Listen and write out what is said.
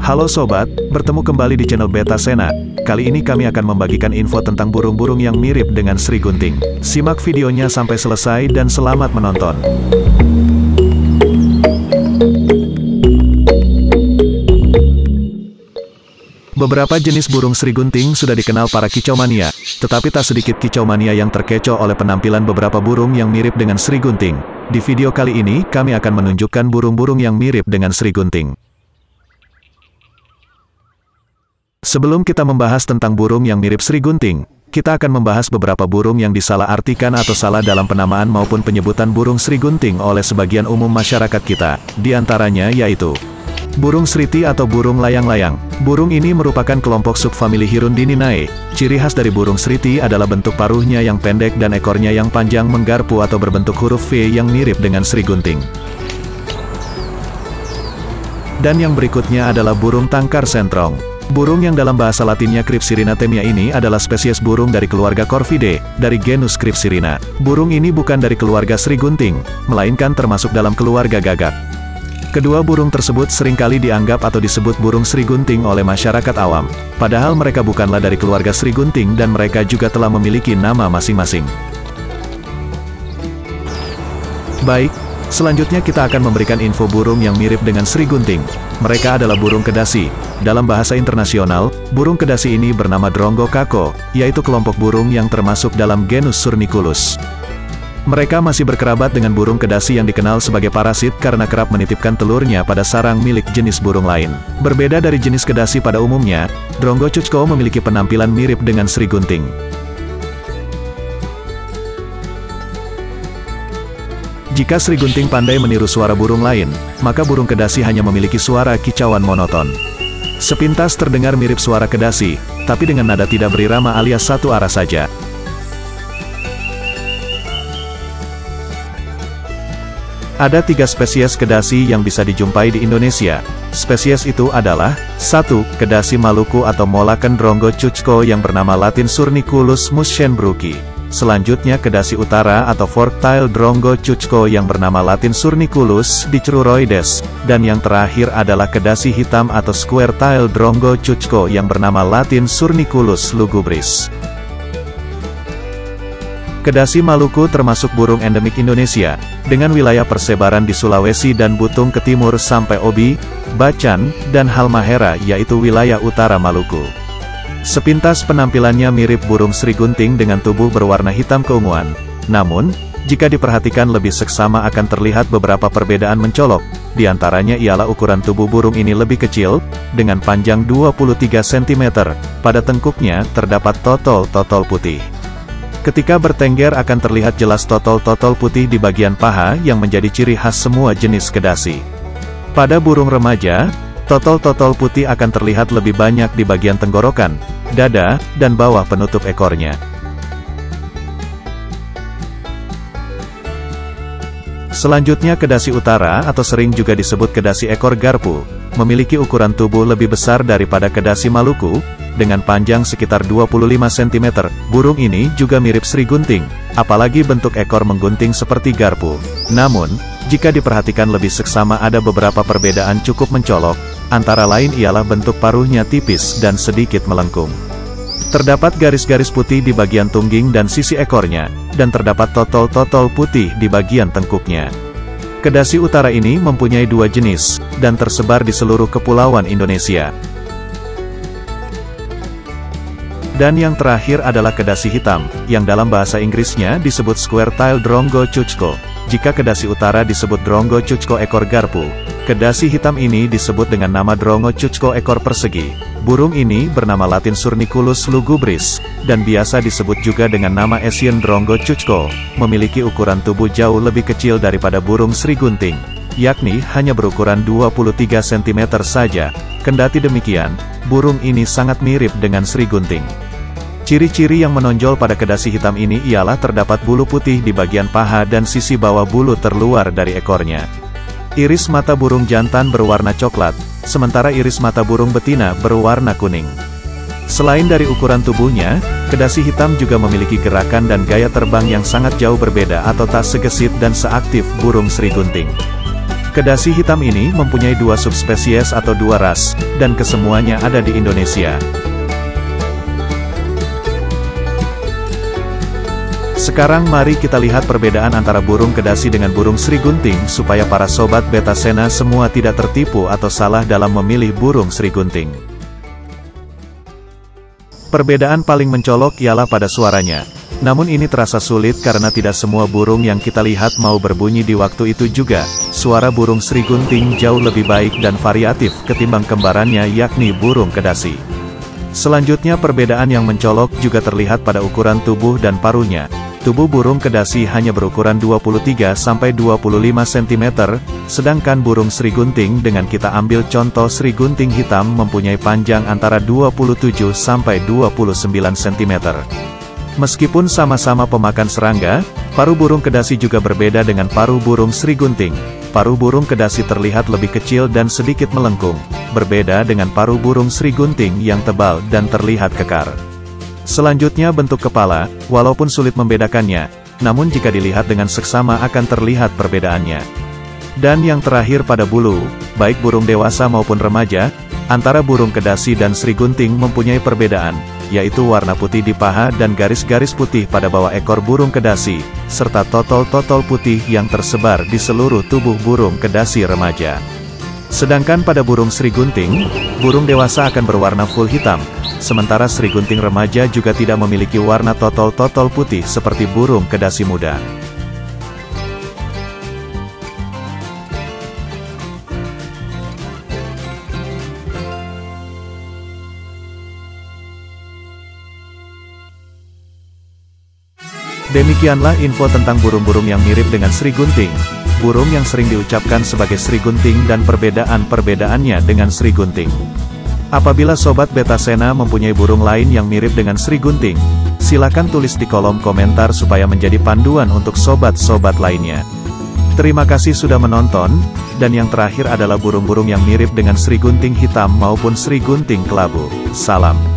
Halo sobat, bertemu kembali di channel Beta Sena. Kali ini kami akan membagikan info tentang burung-burung yang mirip dengan Sri Gunting. Simak videonya sampai selesai dan selamat menonton. Beberapa jenis burung Sri Gunting sudah dikenal para kicaumania, tetapi tak sedikit kicaumania yang terkecoh oleh penampilan beberapa burung yang mirip dengan Sri Gunting. Di video kali ini, kami akan menunjukkan burung-burung yang mirip dengan Sri Gunting. Sebelum kita membahas tentang burung yang mirip Sri Gunting, kita akan membahas beberapa burung yang disalahartikan atau salah dalam penamaan maupun penyebutan burung Sri Gunting oleh sebagian umum masyarakat kita. Di antaranya yaitu burung sriti atau burung layang-layang. Burung ini merupakan kelompok subfamili Hirundininae. Ciri khas dari burung sriti adalah bentuk paruhnya yang pendek dan ekornya yang panjang menggarpu atau berbentuk huruf V yang mirip dengan Sri Gunting. Dan yang berikutnya adalah burung tangkar sentrong. Burung yang dalam bahasa latinnya Crypsirinatemia ini adalah spesies burung dari keluarga Corvidae, dari genus Crypsirina. Burung ini bukan dari keluarga Sri Gunting, melainkan termasuk dalam keluarga gagak. Kedua burung tersebut seringkali dianggap atau disebut burung Sri Gunting oleh masyarakat awam. Padahal mereka bukanlah dari keluarga Sri Gunting dan mereka juga telah memiliki nama masing-masing. Baik, selanjutnya kita akan memberikan info burung yang mirip dengan Sri Gunting. Mereka adalah burung kedasi. Dalam bahasa internasional, burung kedasi ini bernama Drongo kako, yaitu kelompok burung yang termasuk dalam genus Surniculus. Mereka masih berkerabat dengan burung kedasi yang dikenal sebagai parasit karena kerap menitipkan telurnya pada sarang milik jenis burung lain. Berbeda dari jenis kedasi pada umumnya, Drongo cucko memiliki penampilan mirip dengan Sri Gunting. Jika Sri Gunting pandai meniru suara burung lain, maka burung kedasi hanya memiliki suara kicauan monoton. Sepintas terdengar mirip suara kedasi, tapi dengan nada tidak berirama alias satu arah saja. Ada 3 spesies kedasi yang bisa dijumpai di Indonesia. Spesies itu adalah 1. Kedasi Maluku atau Molakan Drongo cucko yang bernama Latin Surniculus musschenbrucki. Selanjutnya kedasi utara atau Fork-tailed Drongo cucko yang bernama Latin Surniculus dicruroides. Dan yang terakhir adalah kedasi hitam atau Square-tailed Drongo cucko yang bernama Latin Surniculus lugubris. Kedasi Maluku termasuk burung endemik Indonesia, dengan wilayah persebaran di Sulawesi dan Butung ke timur sampai Obi, Bacan, dan Halmahera yaitu wilayah utara Maluku. Sepintas penampilannya mirip burung Sri Gunting dengan tubuh berwarna hitam keunguan. Namun, jika diperhatikan lebih seksama akan terlihat beberapa perbedaan mencolok. Di antaranya ialah ukuran tubuh burung ini lebih kecil, dengan panjang 23 cm. Pada tengkuknya, terdapat totol-totol putih. Ketika bertengger akan terlihat jelas totol-totol putih di bagian paha yang menjadi ciri khas semua jenis kedasi. Pada burung remaja, totol-totol putih akan terlihat lebih banyak di bagian tenggorokan, dada, dan bawah penutup ekornya. Selanjutnya kedasi utara atau sering juga disebut kedasi ekor garpu, memiliki ukuran tubuh lebih besar daripada kedasi Maluku, dengan panjang sekitar 25 cm. Burung ini juga mirip Sri Gunting, apalagi bentuk ekor menggunting seperti garpu. Namun, jika diperhatikan lebih seksama ada beberapa perbedaan cukup mencolok, antara lain ialah bentuk paruhnya tipis dan sedikit melengkung. Terdapat garis-garis putih di bagian tungging dan sisi ekornya, dan terdapat totol-totol putih di bagian tengkuknya. Kedasi utara ini mempunyai 2 jenis, dan tersebar di seluruh kepulauan Indonesia. Dan yang terakhir adalah kedasi hitam, yang dalam bahasa Inggrisnya disebut Square-tailed Drongo cucko. Jika kedasi utara disebut Drongo cucko ekor garpu, kedasi hitam ini disebut dengan nama Drongo cucko ekor persegi. Burung ini bernama Latin Surniculus lugubris, dan biasa disebut juga dengan nama Asian Drongo cucko, memiliki ukuran tubuh jauh lebih kecil daripada burung Sri Gunting, yakni hanya berukuran 23 cm saja. Kendati demikian, burung ini sangat mirip dengan Sri Gunting. Ciri-ciri yang menonjol pada kedasi hitam ini ialah terdapat bulu putih di bagian paha dan sisi bawah bulu terluar dari ekornya. Iris mata burung jantan berwarna coklat, sementara iris mata burung betina berwarna kuning. Selain dari ukuran tubuhnya, kedasi hitam juga memiliki gerakan dan gaya terbang yang sangat jauh berbeda atau tak segesit dan seaktif burung Sri Gunting. Kedasi hitam ini mempunyai 2 subspesies atau 2 ras, dan kesemuanya ada di Indonesia. Sekarang mari kita lihat perbedaan antara burung kedasi dengan burung srigunting supaya para sobat Betasena semua tidak tertipu atau salah dalam memilih burung srigunting. Perbedaan paling mencolok ialah pada suaranya. Namun ini terasa sulit karena tidak semua burung yang kita lihat mau berbunyi di waktu itu juga. Suara burung srigunting jauh lebih baik dan variatif ketimbang kembarannya yakni burung kedasi. Selanjutnya perbedaan yang mencolok juga terlihat pada ukuran tubuh dan paruhnya. Tubuh burung kedasi hanya berukuran 23–25 cm, sedangkan burung srigunting dengan kita ambil contoh srigunting hitam mempunyai panjang antara 27–29 cm. Meskipun sama-sama pemakan serangga, paruh burung kedasi juga berbeda dengan paruh burung srigunting. Paruh burung kedasi terlihat lebih kecil dan sedikit melengkung, berbeda dengan paruh burung srigunting yang tebal dan terlihat kekar. Selanjutnya bentuk kepala, walaupun sulit membedakannya, namun jika dilihat dengan seksama akan terlihat perbedaannya. Dan yang terakhir pada bulu, baik burung dewasa maupun remaja, antara burung kedasi dan srigunting mempunyai perbedaan, yaitu warna putih di paha dan garis-garis putih pada bawah ekor burung kedasi, serta totol-totol putih yang tersebar di seluruh tubuh burung kedasi remaja. Sedangkan pada burung srigunting, burung dewasa akan berwarna full hitam, sementara srigunting remaja juga tidak memiliki warna totol-totol putih seperti burung kedasi muda. Demikianlah info tentang burung-burung yang mirip dengan srigunting, burung yang sering diucapkan sebagai srigunting dan perbedaan-perbedaannya dengan srigunting. Apabila sobat Betasena mempunyai burung lain yang mirip dengan srigunting, silakan tulis di kolom komentar supaya menjadi panduan untuk sobat-sobat lainnya. Terima kasih sudah menonton, dan yang terakhir adalah burung-burung yang mirip dengan srigunting hitam maupun srigunting kelabu. Salam.